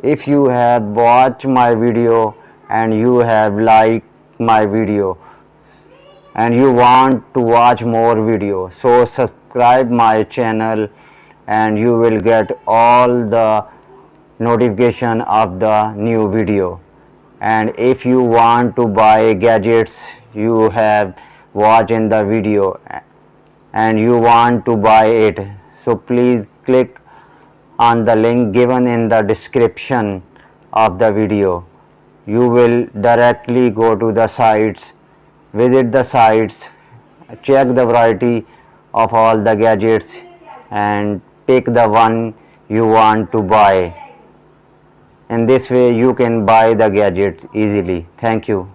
If you have watched my video and you have liked my video and you want to watch more videos, so subscribe my channel and you will get all the notification of the new video. And if you want to buy gadgets you have watched in the video and you want to buy it, so please click on the link given in the description of the video. You will directly go to the sites, visit the sites, check the variety of all the gadgets and pick the one you want to buy. In this way you can buy the gadget easily. Thank you.